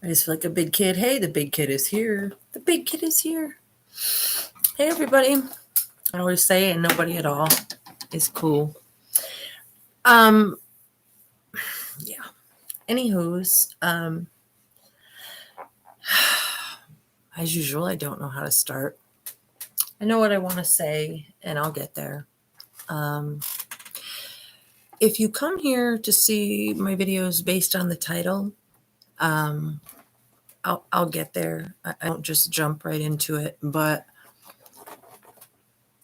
I just feel like a big kid. Hey, the big kid is here. The big kid is here. Hey, everybody. I always say, and nobody at all is cool. Yeah. Anywho's, as usual, I don't know how to start. I know what I want to say, and I'll get there. If you come here to see my videos based on the title, I'll get there. I don't just jump right into it, but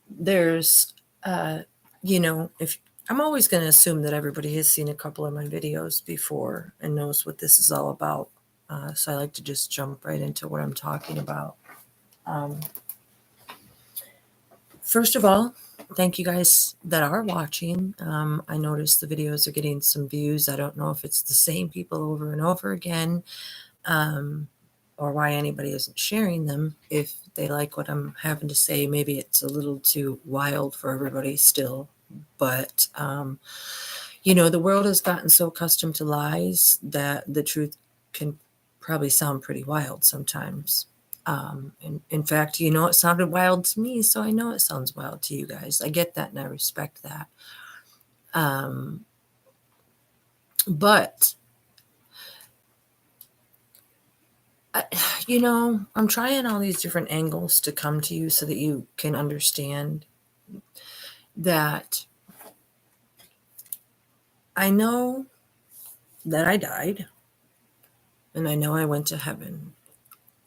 there's, if I'm always going to assume that everybody has seen a couple of my videos before and knows what this is all about. So I like to just jump right into what I'm talking about. First of all, thank you guys that are watching. I noticed the videos are getting some views. I don't know if it's the same people over and over again, or why anybody isn't sharing them. If they like what I'm having to say, maybe it's a little too wild for everybody still. But, the world has gotten so accustomed to lies that the truth can probably sound pretty wild sometimes. In fact, it sounded wild to me, so I know it sounds wild to you guys. I get that and I respect that. But I'm trying all these different angles to come to you so that you can understand that I know that I died, and I know I went to heaven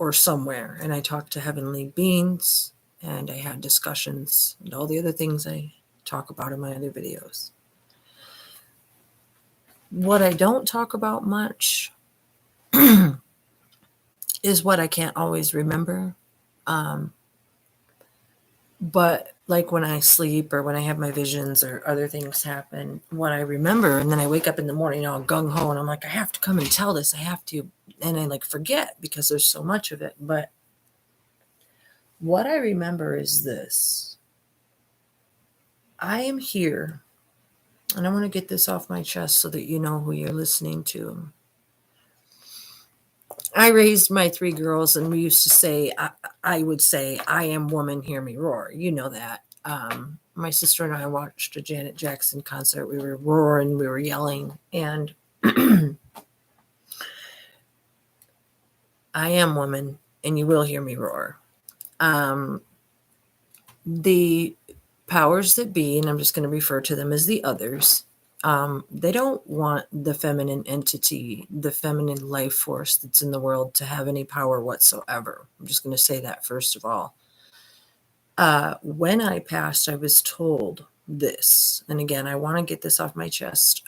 or somewhere, and I talked to heavenly beings, and I had discussions and all the other things I talk about in my other videos. What I don't talk about much is what I can't always remember. But like when I sleep or when I have my visions or other things happen, what I remember, and then I wake up in the morning all gung-ho and I'm like, I have to come and tell this. I have to. And I forget because there's so much of it. But what I remember is this. I am here, and I want to get this off my chest so that you know who you're listening to. I raised my 3 girls, and we used to say, I would say, I am woman, hear me roar. You know that. My sister and I watched a Janet Jackson concert. We were roaring, we were yelling, and I am woman, and you will hear me roar. The powers that be, and I'm just going to refer to them as the others, they don't want the feminine entity, the feminine life force that's in the world to have any power whatsoever. I'm just going to say that first of all. When I passed, I was told this. And again, I want to get this off my chest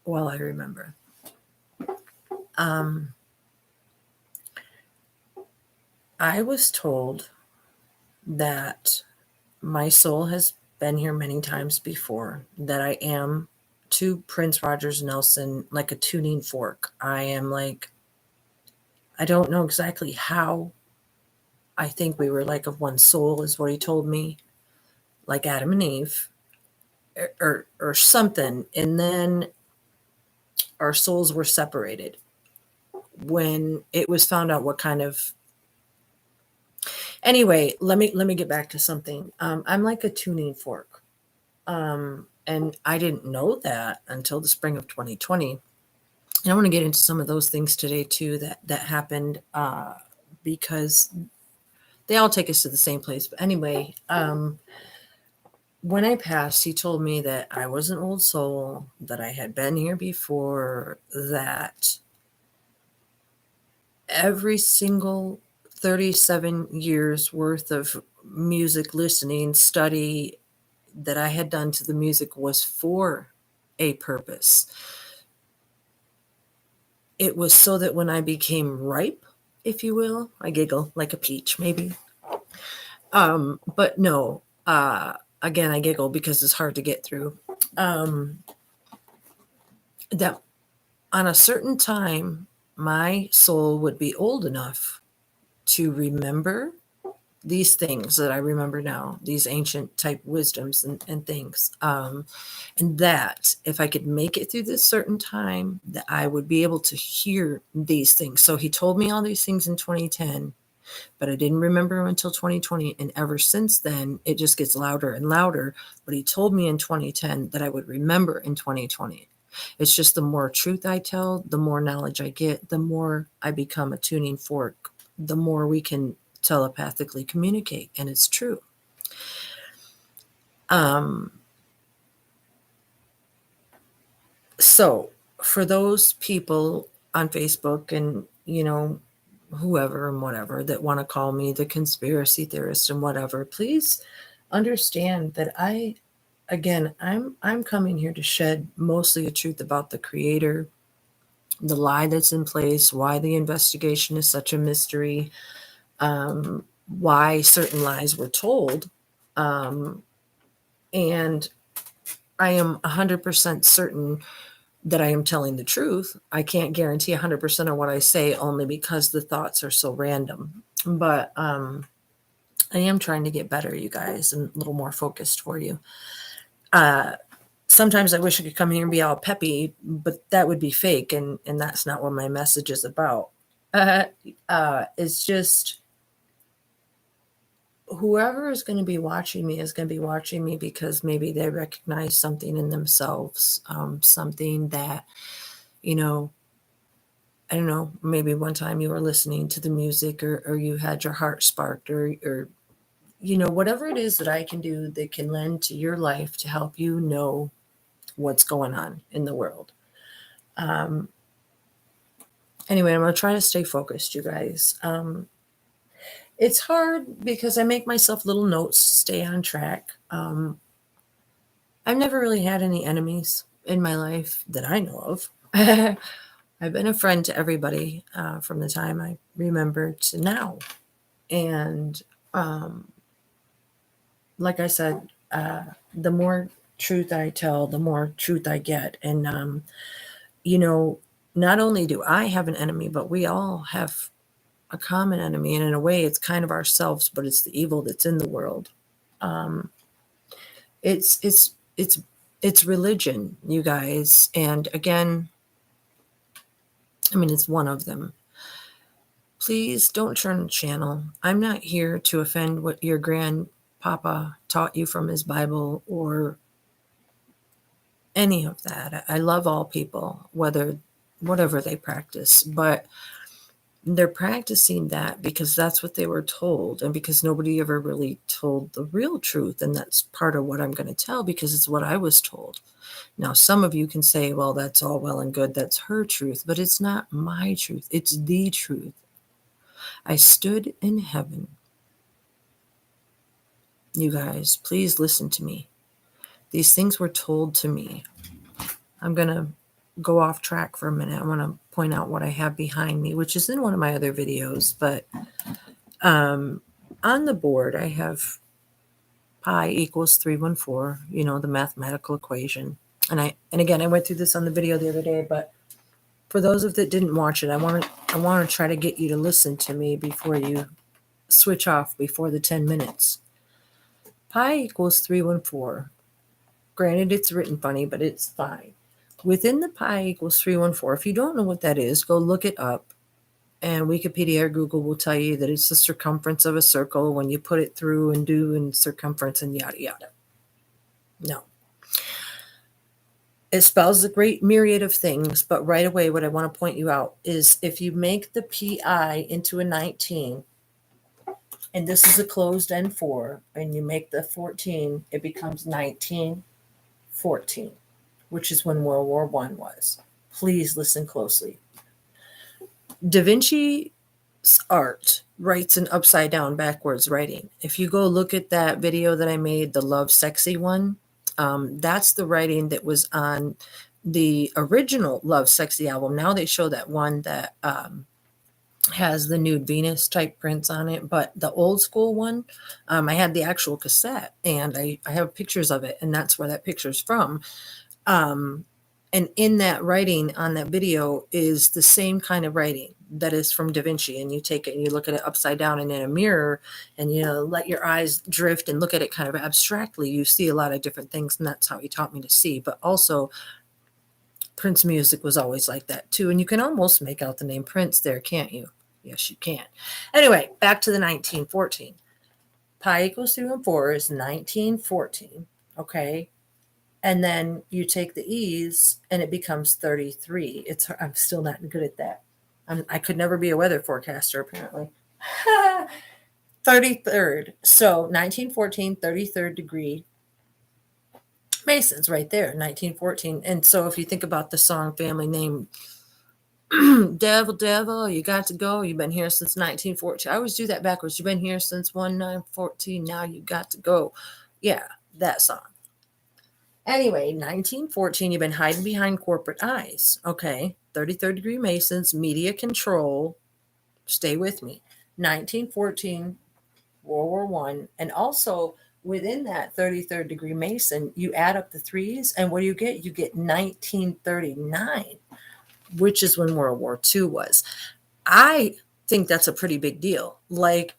while I remember. I was told that my soul has been here many times before, that I am to Prince Rogers Nelson like a tuning fork. I am I don't know exactly how. I think we were of one soul is what he told me, like Adam and Eve or something. And then our souls were separated when it was found out what kind of. Anyway, let me get back to something. I'm like a tuning fork. And I didn't know that until the spring of 2020. And I want to get into some of those things today too that happened because they all take us to the same place. But anyway, when I passed, he told me that I was an old soul, that I had been here before, that every single 37 years worth of music listening, study that I had done to the music was for a purpose. It was so that when I became ripe, if you will, I giggle like a peach, maybe. But no, again, I giggle because it's hard to get through. That on a certain time, my soul would be old enough to remember these things that I remember now, these ancient type wisdoms and things. And that if I could make it through this certain time, that I would be able to hear these things. So he told me all these things in 2010, but I didn't remember them until 2020. And ever since then, it just gets louder and louder. But he told me in 2010 that I would remember in 2020. It's just the more truth I tell, the more knowledge I get, the more I become a tuning fork, the more we can telepathically communicate. And it's true. So for those people on Facebook and, whoever and whatever that want to call me the conspiracy theorist and whatever, please understand that I'm coming here to shed mostly a truth about the creator, the lie that's in place, why the investigation is such a mystery, why certain lies were told. And I am 100% certain that I am telling the truth. I can't guarantee 100% of what I say only because the thoughts are so random. But I am trying to get better, you guys, and a little more focused for you. Sometimes I wish I could come here and be all peppy, but that would be fake, and that's not what my message is about. It's just whoever is going to be watching me is going to be watching me because maybe they recognize something in themselves, something that, I don't know, maybe one time you were listening to the music or you had your heart sparked or whatever it is that I can do that can lend to your life to help you know what's going on in the world. Anyway, I'm going to try to stay focused, you guys. It's hard because I make myself little notes to stay on track. I've never really had any enemies in my life that I know of. I've been a friend to everybody from the time I remember to now. And like I said, the more truth I tell, the more truth I get. And, not only do I have an enemy, but we all have a common enemy. And in a way, it's kind of ourselves, but it's the evil that's in the world. It's religion, you guys. And again, it's one of them. Please don't turn the channel. I'm not here to offend what your grandpapa taught you from his Bible or any of that. I love all people, whatever they practice, but they're practicing that because that's what they were told and because nobody ever really told the real truth. And that's part of what I'm going to tell because it's what I was told. Now, some of you can say, well, that's all well and good. That's her truth, but it's not my truth. It's the truth. I stood in heaven. You guys, please listen to me. These things were told to me. I'm going to go off track for a minute. I want to point out what I have behind me, which is in one of my other videos. But on the board, I have pi equals 314, the mathematical equation. And again, I went through this on the video the other day, but for those of that didn't watch it, I want to try to get you to listen to me before you switch off before the 10 minutes. Pi equals 314. Granted, it's written funny, but it's fine. Within the pi equals 314, if you don't know what that is, go look it up. And Wikipedia or Google will tell you that it's the circumference of a circle when you put it through and circumference and yada, yada. No. It spells a great myriad of things, but right away what I want to point you out is if you make the pi into a 19, and this is a closed N4, and you make the 14, it becomes 1914, which is when World War I was. Please listen closely. Da Vinci's art writes an upside down backwards writing. If you go look at that video that I made, the Love Sexy one, that's the writing that was on the original Love Sexy album. Now they show that one that has the nude Venus type prints on it, but the old school one, I had the actual cassette and I have pictures of it, and that's where that picture's from. And in that writing on that video is the same kind of writing. that is from Da Vinci, and you take it and you look at it upside down and in a mirror, and you know, let your eyes drift and look at it kind of abstractly, you see a lot of different things, and that's how he taught me to see. But also Prince music was always like that too, and you can almost make out the name Prince there, can't you? Yes, you can. Anyway, back to the 1914. Pi equals 3 and 4 is 1914, okay? And then you take the e's and it becomes 33. I'm still not good at that. I could never be a weather forecaster, apparently. 33rd. So 1914, 33rd degree Masons right there, 1914. And so if you think about the song Family Name, Devil, Devil, you got to go. You've been here since 1914. I always do that backwards. You've been here since 1914. Now you got to go. Yeah, that song. Anyway, 1914, you've been hiding behind corporate eyes. Okay, 33rd degree Masons, media control. Stay with me. 1914, World War One, and also within that 33rd degree Mason, you add up the threes, and what do you get? You get 1939, which is when World War II was. I think that's a pretty big deal. Like,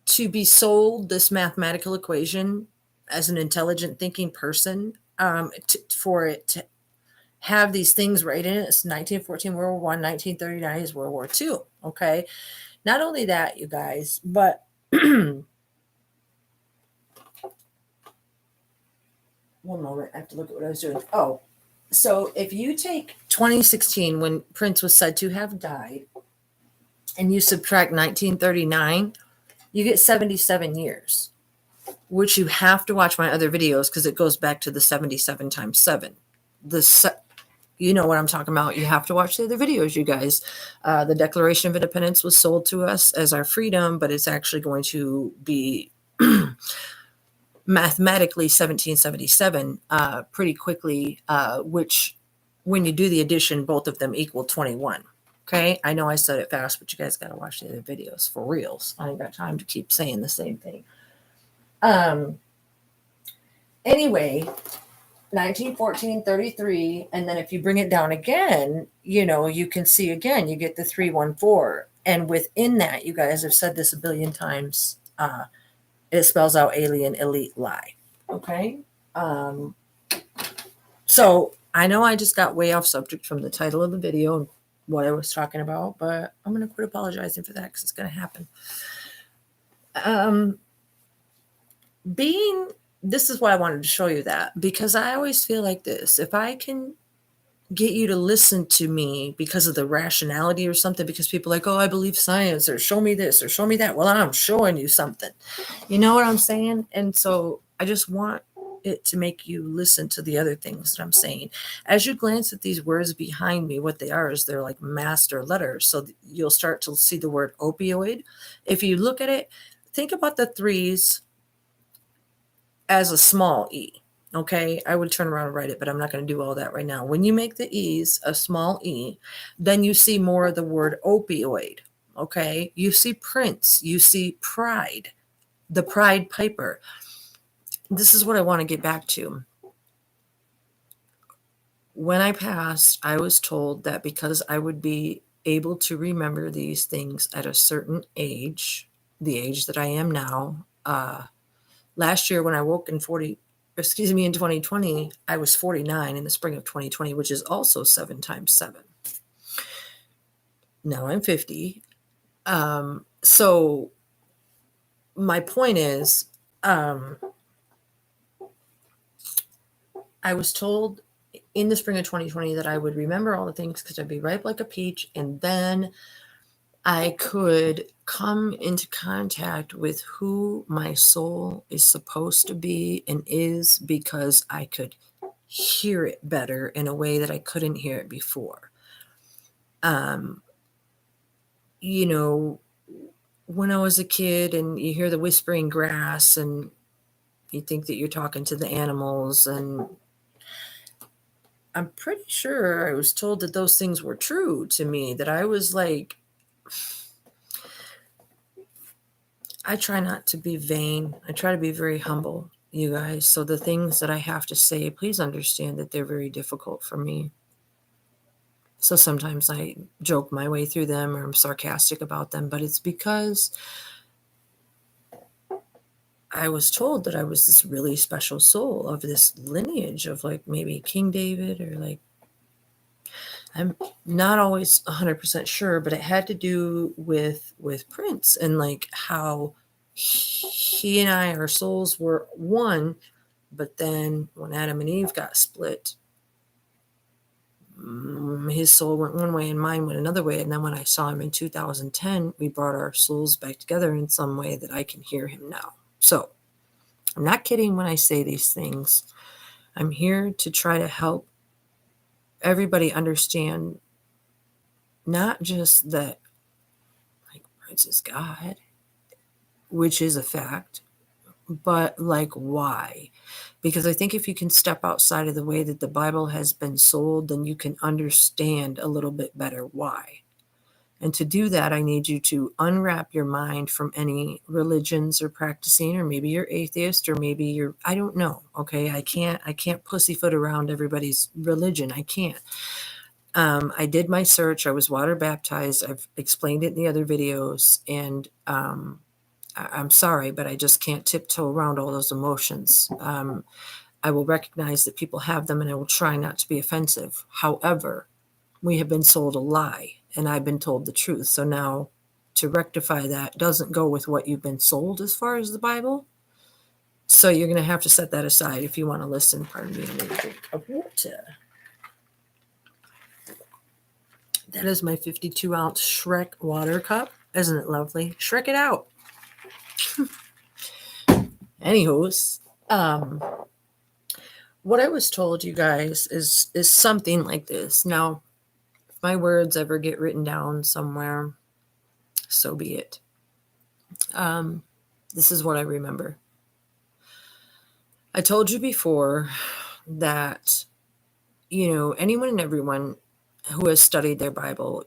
to be sold this mathematical equation as an intelligent thinking person, for it to have these things right in it. It's 1914 World War One, 1939 is World War II. Okay. Not only that, you guys, but one moment, I have to look at what I was doing. Oh, so if you take 2016, when Prince was said to have died, and you subtract 1939, you get 77 years, which you have to watch my other videos because it goes back to the 77 times 7. You know what I'm talking about. You have to watch the other videos, you guys. The Declaration of Independence was sold to us as our freedom, but it's actually going to be mathematically 1777 pretty quickly, which when you do the addition, both of them equal 21. Okay, I know I said it fast, but you guys got to watch the other videos for reals. I ain't got time to keep saying the same thing. Anyway, 1914, 33, and then if you bring it down again, you know, you can see again, you get the 314. And within that, you guys have said this a billion times, it spells out alien, elite, lie. Okay? So I know I just got way off subject from the title of the video and what I was talking about, but I'm going to quit apologizing for that because it's going to happen. This is why I wanted to show you that, because I always feel like this. If I can get you to listen to me because of the rationality or something, because people are like, oh, I believe science, or show me this or show me that. Well, I'm showing you something. You know what I'm saying? And so I just want it to make you listen to the other things that I'm saying. As you glance at these words behind me, what they are is they're like master letters. So you'll start to see the word opioid. If you look at it, think about the threes as a small e. Okay, I would turn around and write it, but I'm not going to do all that right now. When you make the e's a small e, then you see more of the word opioid. Okay, you see Prince, you see pride, the Pied Piper. This is what I want to get back to. When I passed, I was told that because I would be able to remember these things at a certain age, the age that I am now. Last year when I woke in 2020, I was 49 in the spring of 2020, which is also 7 times 7. Now I'm 50. So my point is, I was told in the spring of 2020 that I would remember all the things because I'd be ripe like a peach, and then I could come into contact with who my soul is supposed to be and is, because I could hear it better in a way that I couldn't hear it before. You know, when I was a kid and you hear the whispering grass and you think that you're talking to the animals, and I'm pretty sure I was told that those things were true to me, that I was like, I try not to be vain. I try to be very humble, you guys. So the things that I have to say, please understand that they're very difficult for me. So sometimes I joke my way through them or I'm sarcastic about them, but it's because I was told that I was this really special soul of this lineage of like maybe King David or like, I'm not always 100% sure, but it had to do with Prince and like how he and I, our souls were one, but then when Adam and Eve got split, his soul went one way and mine went another way. And then when I saw him in 2010, we brought our souls back together in some way that I can hear him now. So I'm not kidding when I say these things. I'm here to try to help everybody understand not just that like Prince is God, which is a fact, but like why? Because I think if you can step outside of the way that the Bible has been sold, then you can understand a little bit better why. And to do that, I need you to unwrap your mind from any religions or practicing, or maybe you're atheist, or maybe you're, I don't know. Okay. I can't pussyfoot around everybody's religion. I can't. I did my search. I was water baptized. I've explained it in the other videos. And I'm sorry, but I just can't tiptoe around all those emotions. I will recognize that people have them and I will try not to be offensive. However, we have been sold a lie and I've been told the truth. So now to rectify that doesn't go with what you've been sold as far as the Bible. So you're going to have to set that aside if you want to listen. Pardon me, I'm going to drink of water. That is my 52-ounce Shrek water cup. Isn't it lovely? Shrek it out. Anywho's, what I was told, you guys, is something like this. Now, if my words ever get written down somewhere, so be it. This is what I remember. I told you before that, anyone and everyone who has studied their Bible,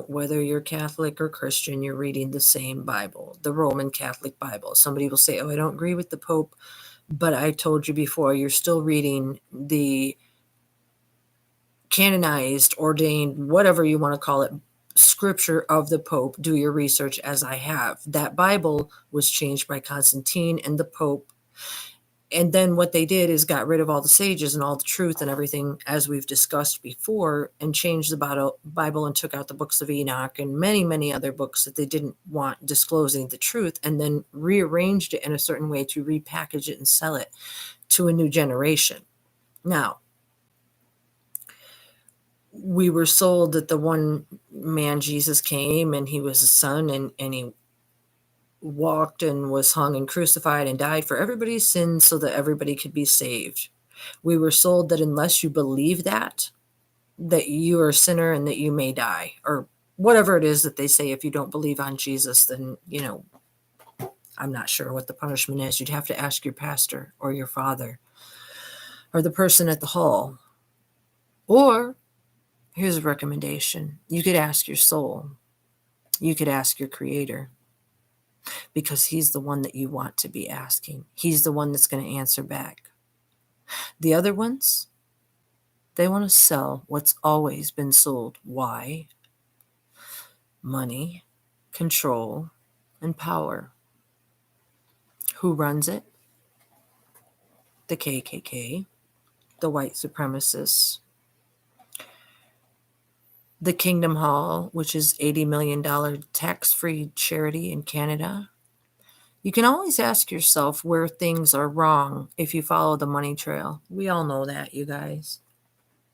whether you're Catholic or Christian, you're reading the same Bible, the Roman Catholic Bible. Somebody will say, oh, I don't agree with the Pope, but I told you before, you're still reading the canonized, ordained, whatever you want to call it, scripture of the Pope. Do your research as I have. That Bible was changed by Constantine and the Pope. And then what they did is got rid of all the sages and all the truth and everything, as we've discussed before, and changed the Bible and took out the books of Enoch and many, many other books that they didn't want disclosing the truth, and then rearranged it in a certain way to repackage it and sell it to a new generation. Now, we were sold that the one man, Jesus, came and he was a son and he walked and was hung and crucified and died for everybody's sins so that everybody could be saved. We were sold that unless you believe that you are a sinner and that you may die, or whatever it is that they say. If you don't believe on Jesus, then, I'm not sure what the punishment is. You'd have to ask your pastor or your father or the person at the hall. Or here's a recommendation. You could ask your soul. You could ask your creator, because he's the one that you want to be asking. He's the one that's going to answer back. The other ones, they want to sell what's always been sold. Why? Money, control, and power. Who runs it? The KKK, the white supremacists, the Kingdom Hall, which is $80 million tax-free charity in Canada. You can always ask yourself where things are wrong if you follow the money trail. We all know that, you guys.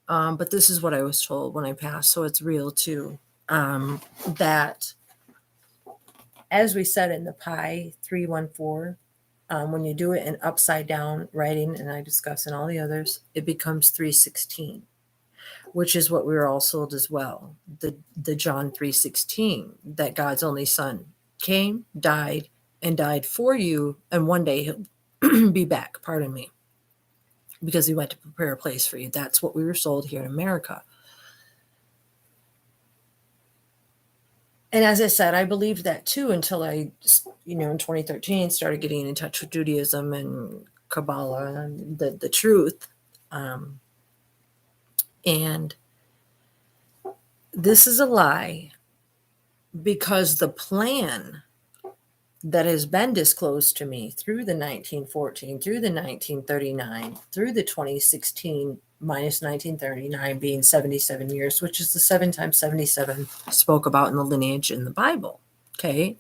But this is what I was told when I passed, so it's real too. That, as we said in the Pi 314, when you do it in upside down writing, and I discuss in all the others, it becomes 316, which is what we were all sold as well. The John 3:16, that God's only son came, died, and died for you, and one day he'll be back, pardon me, because he went to prepare a place for you. That's what we were sold here in America. And as I said, I believed that too until I, in 2013, started getting in touch with Judaism and Kabbalah and the truth. And This is a lie, because the plan that has been disclosed to me through the 1914, through the 1939, through the 2016 minus 1939 being 77 years, which is the 7 times 77 spoke about in the lineage in the Bible. Okay.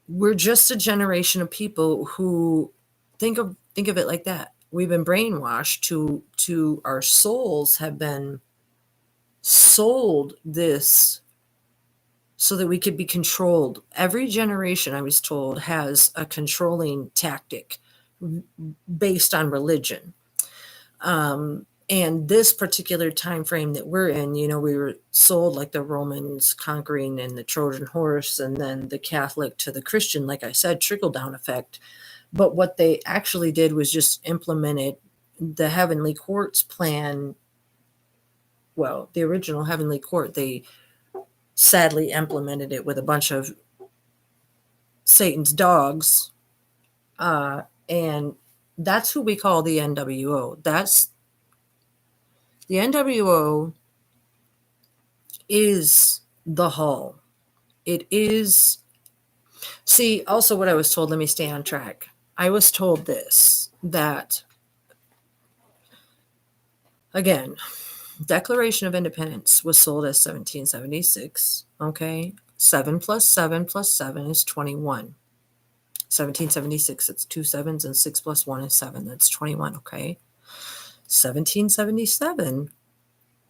We're just a generation of people who think of it like that. We've been brainwashed to our souls have been sold this so that we could be controlled. Every generation, I was told, has a controlling tactic based on religion. And this particular time frame that we're in, we were sold like the Romans conquering and the Trojan horse, and then the Catholic to the Christian, like I said, trickle down effect. But what they actually did was just implemented the heavenly court's plan. Well, the original heavenly court, they sadly implemented it with a bunch of Satan's dogs. And that's who we call the NWO. That's the NWO is the Hull. It is. See, also what I was told, let me stay on track. I was told this, that, again, Declaration of Independence was sold as 1776. Okay. 7 plus 7 plus 7 is 21. 1776, it's 2 sevens, and 6 plus 1 is 7. That's 21. Okay. 1777,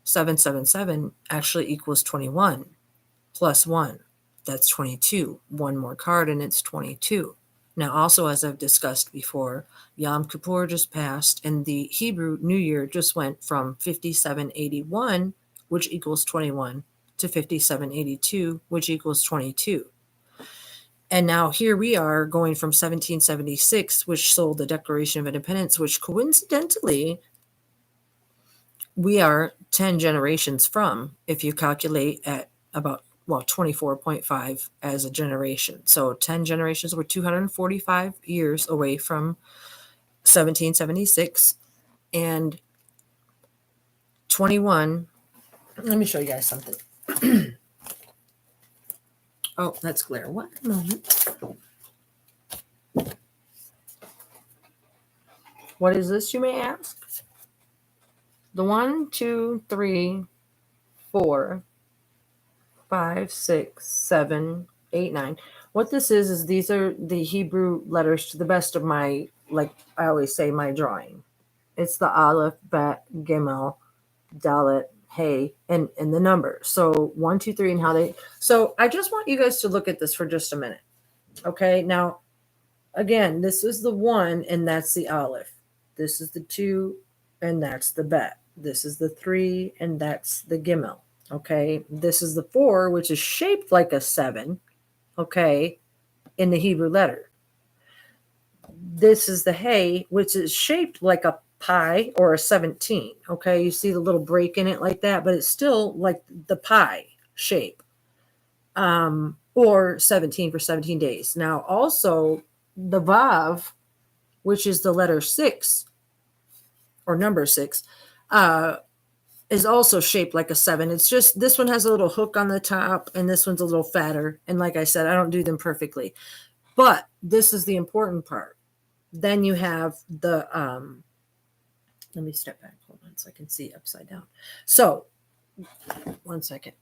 777 actually equals 21 plus 1. That's 22. One more card and it's 22. Now, also, as I've discussed before, Yom Kippur just passed, and the Hebrew New Year just went from 5781, which equals 21, to 5782, which equals 22. And now here we are going from 1776, which sold the Declaration of Independence, which coincidentally we are 10 generations from, if you calculate at about 24.5 as a generation. So 10 generations, we're 245 years away from 1776, and 21. Let me show you guys something. Oh, that's glare. One moment. What is this, you may ask? The 1, 2, 3, 4, 5, 6, 7, 8, 9. What this is these are the Hebrew letters to the best of my, like I always say, my drawing. It's the Aleph, Bet, Gimel, Dalet, Hey, and the number. So 1, 2, 3, and how they. So I just want you guys to look at this for just a minute. Okay. Now, again, this is the 1, and that's the Aleph. This is the 2, and that's the Bet. This is the 3, and that's the Gimel. Okay, this is the 4, which is shaped like a 7, okay, in the Hebrew letter. This is the Hey, which is shaped like a pi or a 17, okay? You see the little break in it like that, but it's still like the pi shape, or 17 for 17 days. Now, also, the Vav, which is the letter 6, or number 6, is also shaped like a 7. It's just this one has a little hook on the top, and this one's a little fatter. And like I said, I don't do them perfectly. But this is the important part. Then you have the, let me step back. Hold on so I can see upside down. So, 1 second.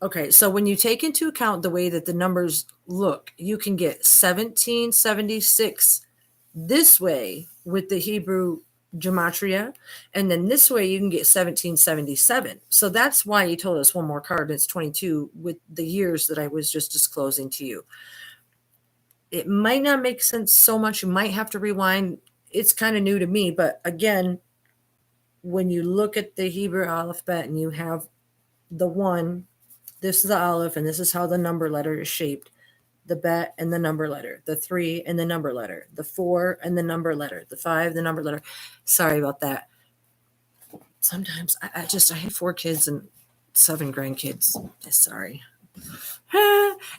Okay, so when you take into account the way that the numbers look, you can get 1776 this way with the Hebrew gematria, and then this way you can get 1777. So that's why he told us one more card, it's 22, with the years that I was just disclosing to you. It might not make sense so much. You might have to rewind. It's kind of new to me, but again, when you look at the Hebrew alphabet and you have the 1, this is the Aleph, and this is how the number letter is shaped. The Bet and the number letter, the 3 and the number letter, the 4 and the number letter, the 5, the number letter. Sorry about that. Sometimes I have 4 kids and 7 grandkids. Sorry.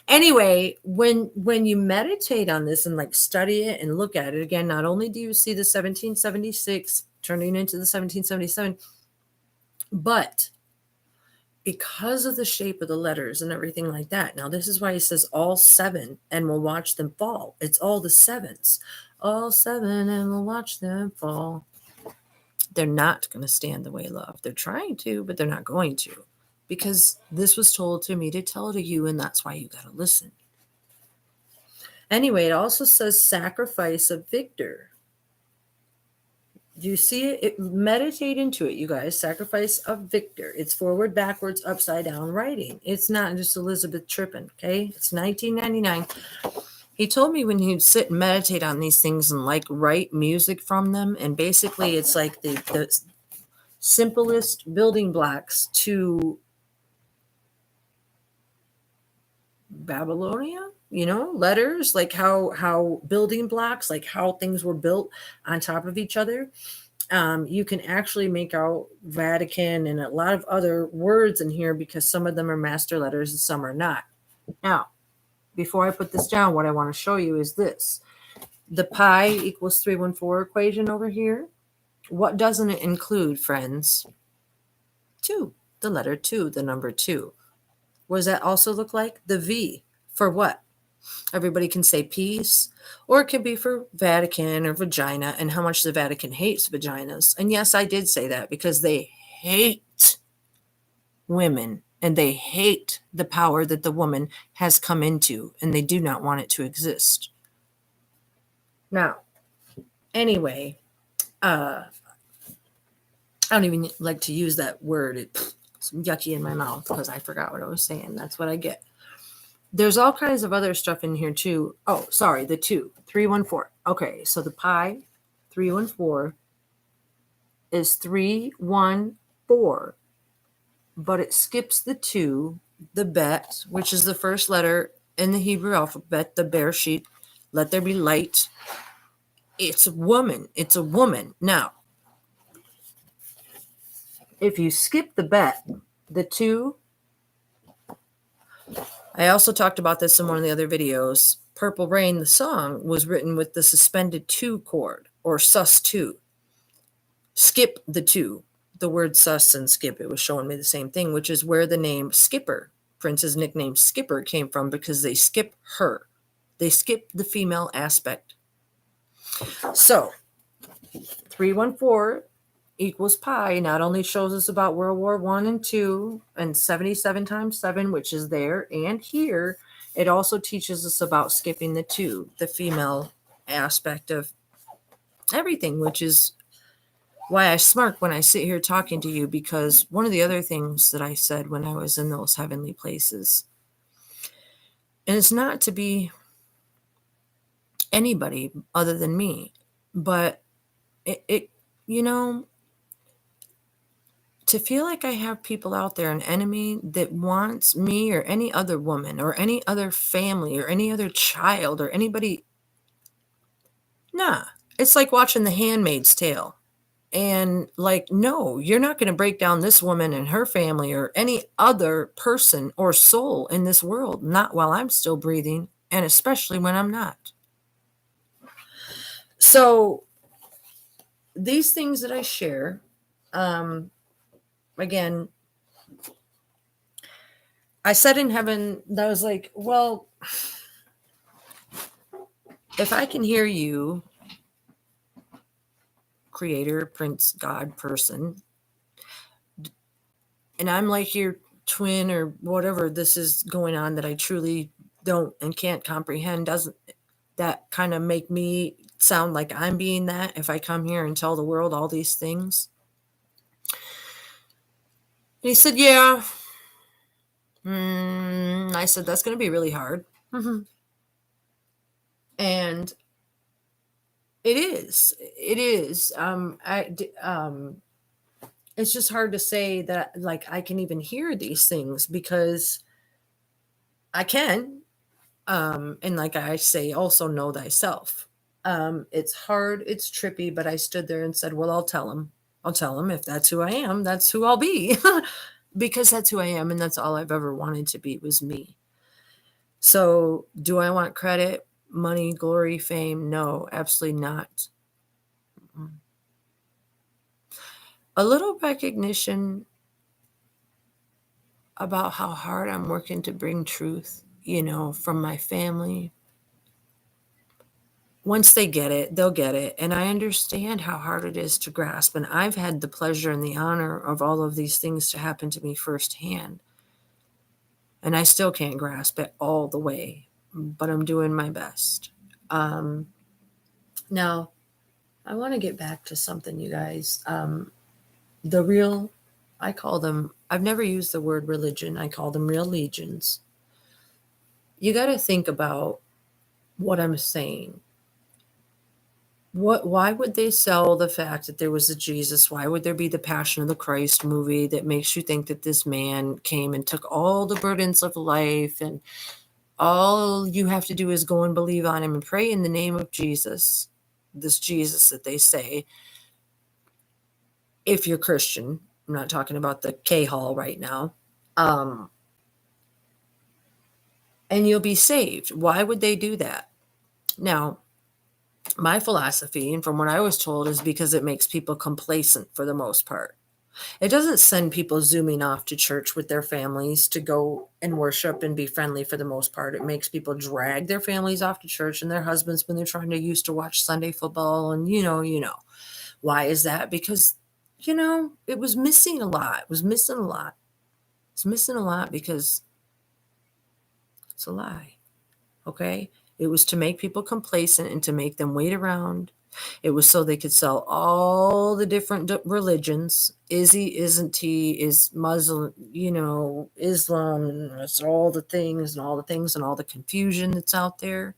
Anyway, when you meditate on this and like study it and look at it again, not only do you see the 1776 turning into the 1777, But because of the shape of the letters and everything like that, now this is why he says all 7 and we'll watch them fall. It's all the 7s. All 7 and we'll watch them fall. They're not going to stand the way love. They're trying to, but they're not going to. Because this was told to me to tell to you, and that's why you got to listen. Anyway, it also says sacrifice of victor. Do you see it? Meditate into it, you guys. Sacrifice of victor. It's forward, backwards, upside down writing. It's not just Elizabeth tripping, okay? It's 1999. He told me when he'd sit and meditate on these things and like write music from them, and basically it's like the simplest building blocks to Babylonia, letters, like how building blocks, like how things were built on top of each other. You can actually make out Vatican and a lot of other words in here because some of them are master letters and some are not. Now, before I put this down, what I want to show you is this. The pi equals 314 equation over here. What doesn't it include, friends? 2, the letter 2, the number 2. What does that also look like? The V for what? Everybody can say peace, or it could be for Vatican or vagina, and how much the Vatican hates vaginas. And yes, I did say that because they hate women and they hate the power that the woman has come into, and they do not want it to exist. Now, anyway, I don't even like to use that word. It's yucky in my mouth because I forgot what I was saying. That's what I get. There's all kinds of other stuff in here too. Oh, sorry, the 2, 314. Okay, so the pi, 314, is 314, but it skips the 2, the bet, which is the first letter in the Hebrew alphabet, the Bereshit. Let there be light. It's a woman. It's a woman. Now, if you skip the bet, the 2, I also talked about this in one of the other videos. Purple Rain, the song, was written with the suspended 2 chord, or sus2. Skip the 2. The word sus and skip, it was showing me the same thing, which is where the name Skipper, Prince's nickname Skipper, came from, because they skip her. They skip the female aspect. So, 314 equals pi not only shows us about World War I and II and 77 times 7, which is there and here, it also teaches us about skipping the 2, the female aspect of everything, which is why I smirk when I sit here talking to you, because one of the other things that I said when I was in those heavenly places, and it's not to be anybody other than me, but it to feel like I have people out there, an enemy that wants me or any other woman or any other family or any other child or anybody. Nah, it's like watching The Handmaid's Tale. And like, no, you're not going to break down this woman and her family or any other person or soul in this world, not while I'm still breathing, and especially when I'm not. So these things that I share, again, I said in heaven, that was like, well, if I can hear you, creator, prince, God, person, and I'm like your twin or whatever this is going on that I truly don't and can't comprehend, doesn't that kind of make me sound like I'm being that if I come here and tell the world all these things? And he said, yeah. I said, that's going to be really hard. And it is. It's just hard to say that, like, I can even hear these things, because I can. And like I say, also know thyself. It's hard, it's trippy, but I stood there and said, well, I'll tell him. If that's who I am, that's who I'll be. Because that's who I am, and that's all I've ever wanted to be, was me. So do I want credit, money, glory, fame? No, absolutely not. A little recognition about how hard I'm working to bring truth, from my family. Once they get it, they'll get it. And I understand how hard it is to grasp. And I've had the pleasure and the honor of all of these things to happen to me firsthand. And I still can't grasp it all the way, but I'm doing my best. Now, I want to get back to something, you guys. The real, I call them, I've never used the word religion, I call them real legions. You got to think about what I'm saying. Why would they sell the fact that there was a Jesus? Why would there be the Passion of the Christ movie that makes you think that this man came and took all the burdens of life, and all you have to do is go and believe on him and pray in the name of Jesus, this Jesus that they say, if you're Christian. I'm not talking about the K-Hall right now. And you'll be saved. Why would they do that? Now, my philosophy, and from what I was told, is because it makes people complacent for the most part. It doesn't send people zooming off to church with their families to go and worship and be friendly for the most part. It makes people drag their families off to church and their husbands when they're trying to used to watch Sunday football. And why is that? Because, it was missing a lot. It was missing a lot. It's missing a lot because it's a lie. Okay? It was to make people complacent and to make them wait around. It was so they could sell all the different religions. Is he, isn't he, is Muslim, Islam, and it's all the things and all the things and all the confusion that's out there.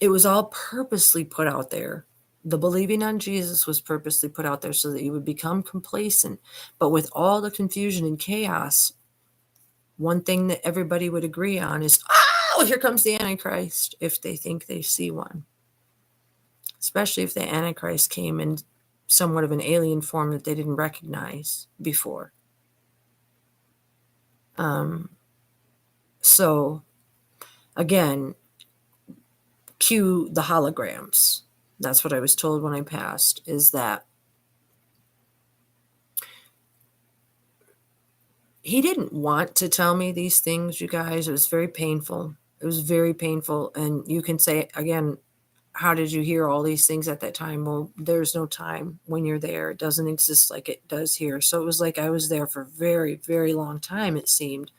It was all purposely put out there. The believing on Jesus was purposely put out there so that you would become complacent. But with all the confusion and chaos, one thing that everybody would agree on is, oh, here comes the Antichrist, if they think they see one. Especially if the Antichrist came in somewhat of an alien form that they didn't recognize before. So, again, cue the holograms. That's what I was told when I passed, is that he didn't want to tell me these things, you guys. It was very painful. It was very painful. And you can say, again, how did you hear all these things at that time? Well, there's no time when you're there. It doesn't exist like it does here. So it was like I was there for a very, very long time, it seemed.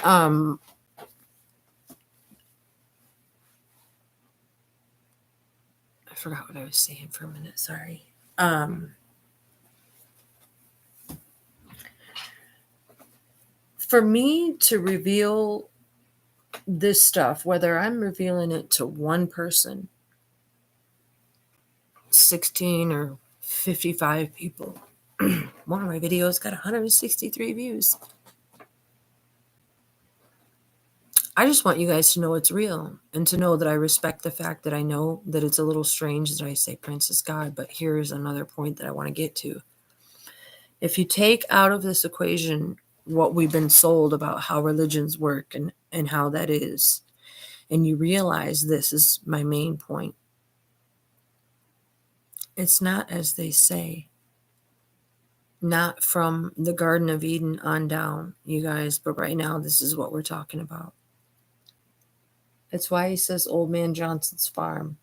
I forgot what I was saying for a minute. Sorry. For me to reveal this stuff, whether I'm revealing it to one person, 16 or 55 people, one of my videos got 163 views. I just want you guys to know it's real and to know that I respect the fact that I know that it's a little strange that I say Princess God, but here's another point that I want to get to. If you take out of this equation what we've been sold about how religions work and how that is, and you realize this is my main point, it's not as they say. Not from the Garden of Eden on down, you guys, but right now this is what we're talking about. That's why he says Old Man Johnson's farm.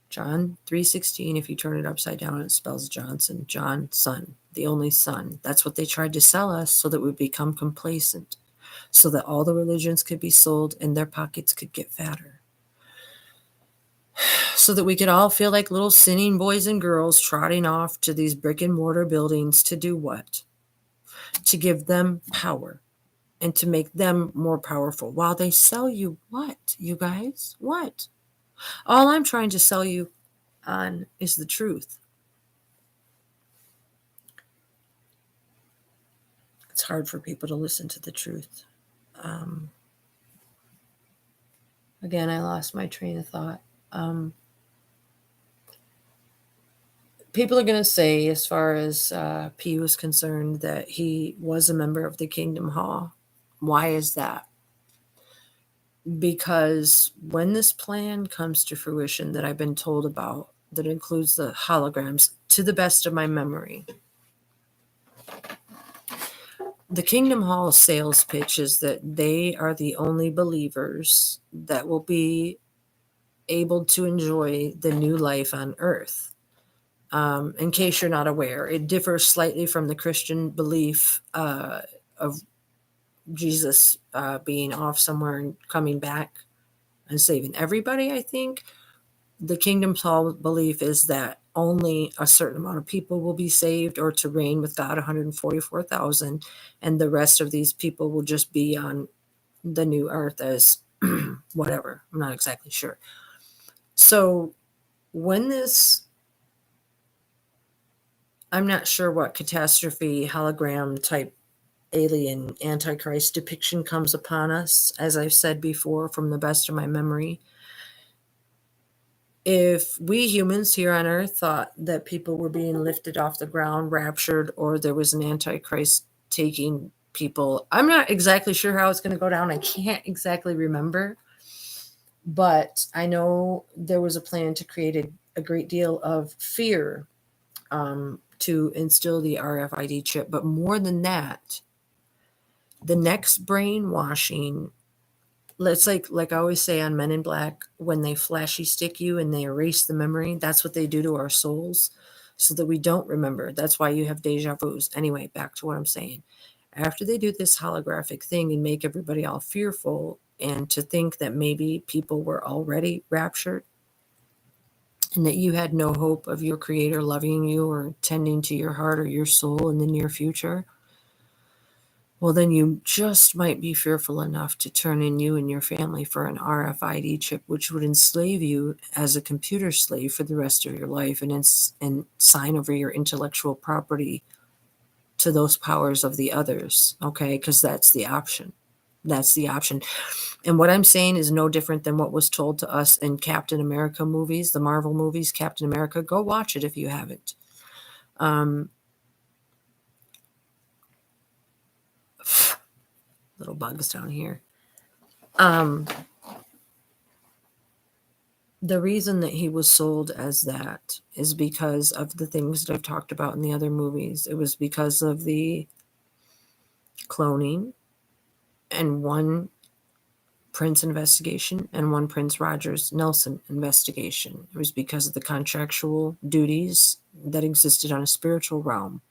John 3:16, if you turn it upside down, it spells Johnson, John, son, the only son. That's what they tried to sell us so that we become complacent, so that all the religions could be sold and their pockets could get fatter. So that we could all feel like little sinning boys and girls trotting off to these brick and mortar buildings to do what? To give them power and to make them more powerful while they sell you what, you guys? What? All I'm trying to sell you on is the truth. It's hard for people to listen to the truth. Again, I lost my train of thought. People are going to say, as far as P was concerned, that he was a member of the Kingdom Hall. Why is that? Because when this plan comes to fruition that I've been told about, that includes the holograms, to the best of my memory, The Kingdom Hall sales pitch is that they are the only believers that will be able to enjoy the new life on earth. In case you're not aware, it differs slightly from the Christian belief of Jesus being off somewhere and coming back and saving everybody. I think the Kingdom Hall belief is that only a certain amount of people will be saved or to reign with God, 144,000, and the rest of these people will just be on the new earth as whatever. I'm not exactly sure. So when this, I'm not sure what catastrophe hologram type alien antichrist depiction comes upon us, as I've said before, from the best of my memory. If we humans here on earth thought that people were being lifted off the ground, raptured, or there was an antichrist taking people, I'm not exactly sure how it's going to go down. I can't exactly remember, but I know there was a plan to create a great deal of fear to instill the RFID chip. But more than that, the next brainwashing, let's like I always say on Men in Black, when they flashy stick you and they erase the memory, that's what they do to our souls so that we don't remember. That's why you have deja vus. Anyway, back to what I'm saying. After they do this holographic thing and make everybody all fearful and to think that maybe people were already raptured and that you had no hope of your creator loving you or tending to your heart or your soul in the near future, well, then you just might be fearful enough to turn in you and your family for an RFID chip, which would enslave you as a computer slave for the rest of your life and sign over your intellectual property to those powers of the others, okay? Because that's the option. That's the option. And what I'm saying is no different than what was told to us in Captain America movies, the Marvel movies, Captain America. Go watch it if you haven't. Little bugs down here. The reason that he was sold as that is because of the things that I've talked about in the other movies. It was because of the cloning and one Prince investigation and one Prince Rogers Nelson investigation. It was because of the contractual duties that existed on a spiritual realm.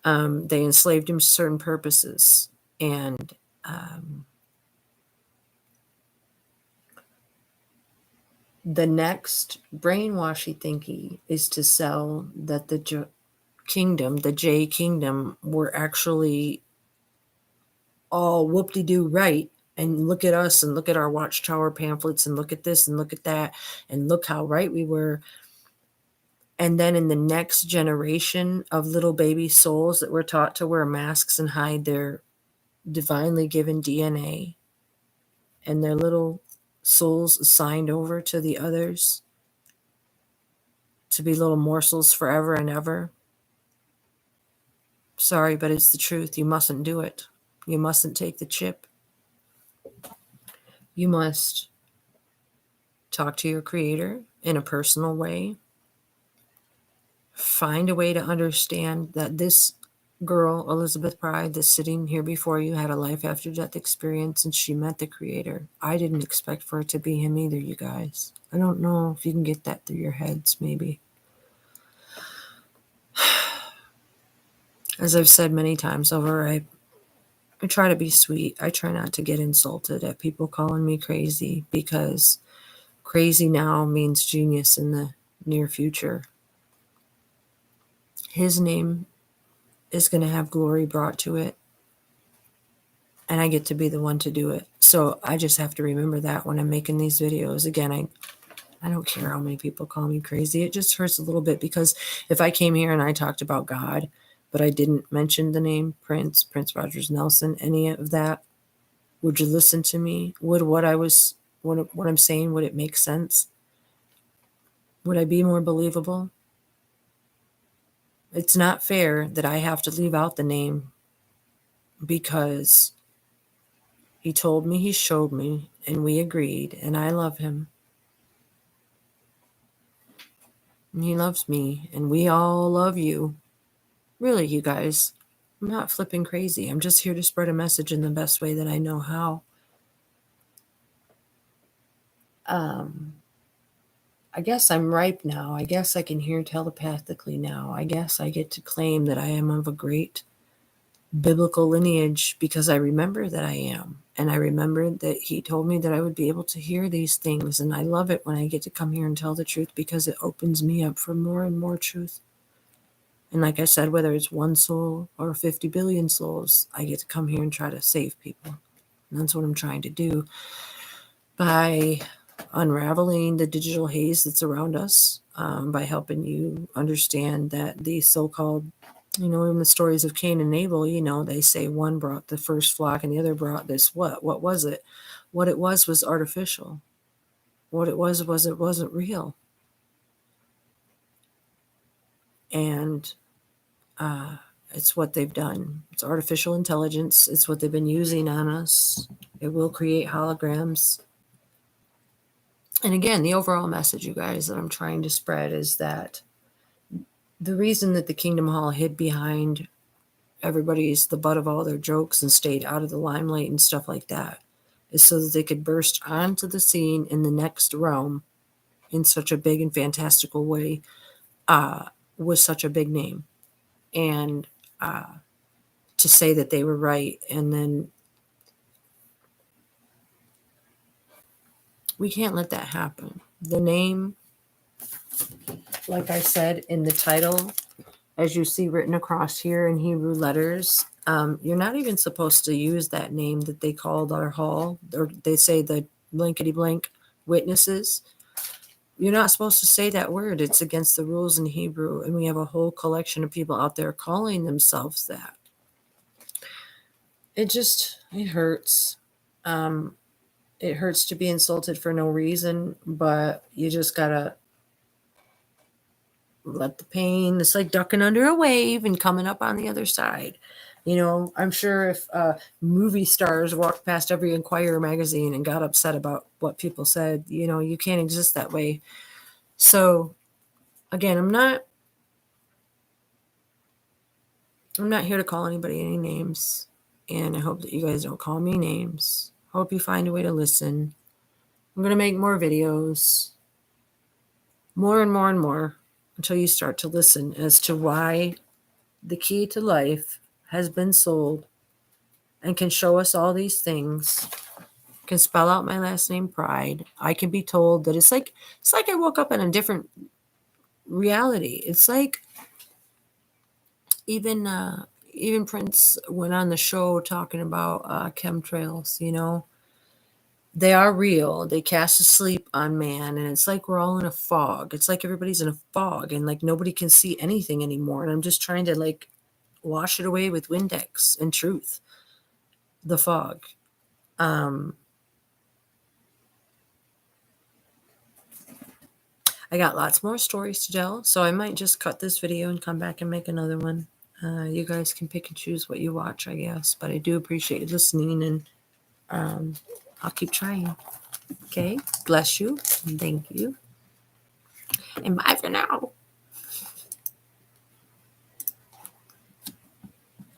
They enslaved him to certain purposes. And the next brainwashy thinking is to sell that the J Kingdom, were actually all whoop-de-doo right. And look at us and look at our Watchtower pamphlets and look at this and look at that and look how right we were. And then in the next generation of little baby souls that were taught to wear masks and hide their divinely given DNA and their little souls assigned over to the others to be little morsels forever and ever. Sorry, but it's the truth. You mustn't do it. You mustn't take the chip. You must talk to your creator in a personal way. Find a way to understand that this girl, Elizabeth Pride, that's sitting here before you, had a life after death experience and she met the creator. I didn't expect for it to be him either, you guys. I don't know if you can get that through your heads, maybe. As I've said many times over, I try to be sweet. I try not to get insulted at people calling me crazy, because crazy now means genius in the near future. His name is going to have glory brought to it, and I get to be the one to do it. So I just have to remember that when I'm making these videos. Again, I don't care how many people call me crazy. It just hurts a little bit, because if I came here and I talked about God, but I didn't mention the name Prince Rogers Nelson, any of that, would you listen to me? Would what I'm saying, would it make sense? Would I be more believable? It's not fair that I have to leave out the name because he told me, he showed me, and we agreed, and I love him. And he loves me, and we all love you. Really, you guys. I'm not flipping crazy. I'm just here to spread a message in the best way that I know how. I guess I'm ripe now. I guess I can hear telepathically now. I guess I get to claim that I am of a great biblical lineage because I remember that I am. And I remember that he told me that I would be able to hear these things. And I love it when I get to come here and tell the truth because it opens me up for more and more truth. And like I said, whether it's one soul or 50 billion souls, I get to come here and try to save people. And that's what I'm trying to do by unraveling the digital haze that's around us, by helping you understand that the so-called, in the stories of Cain and Abel, they say one brought the first flock and the other brought this what? What was it? What it was artificial. What it was it wasn't real. And it's what they've done. It's artificial intelligence. It's what they've been using on us. It will create holograms. And again, the overall message, you guys, that I'm trying to spread is that the reason that the Kingdom Hall hid behind everybody's the butt of all their jokes and stayed out of the limelight and stuff like that is so that they could burst onto the scene in the next realm in such a big and fantastical way, with such a big name. And to say that they were right, and then we can't let that happen. The name, like I said in the title, as you see written across here in Hebrew letters, you're not even supposed to use that name that they called our hall, or they say the blankety blank witnesses. You're not supposed to say that word. It's against the rules in Hebrew, and we have a whole collection of people out there calling themselves that. It hurts. It hurts to be insulted for no reason, but you just gotta let the pain, it's like ducking under a wave and coming up on the other side. I'm sure if movie stars walked past every Inquirer magazine and got upset about what people said, you can't exist that way. So again, I'm not here to call anybody any names, and I hope that you guys don't call me names. Hope you find a way to listen. I'm going to make more videos, more and more and more, until you start to listen as to why the key to life has been sold and can show us all these things, can spell out my last name, Pride. I can be told that it's like I woke up in a different reality. It's like even Prince went on the show talking about chemtrails. They are real. They cast a sleep on man, and it's like we're all in a fog. It's like everybody's in a fog, and like nobody can see anything anymore. And I'm just trying to like wash it away with Windex and truth. The fog. I got lots more stories to tell, so I might just cut this video and come back and make another one. You guys can pick and choose what you watch, I guess, but I do appreciate you listening, and I'll keep trying. Okay, bless you, and thank you, and bye for now.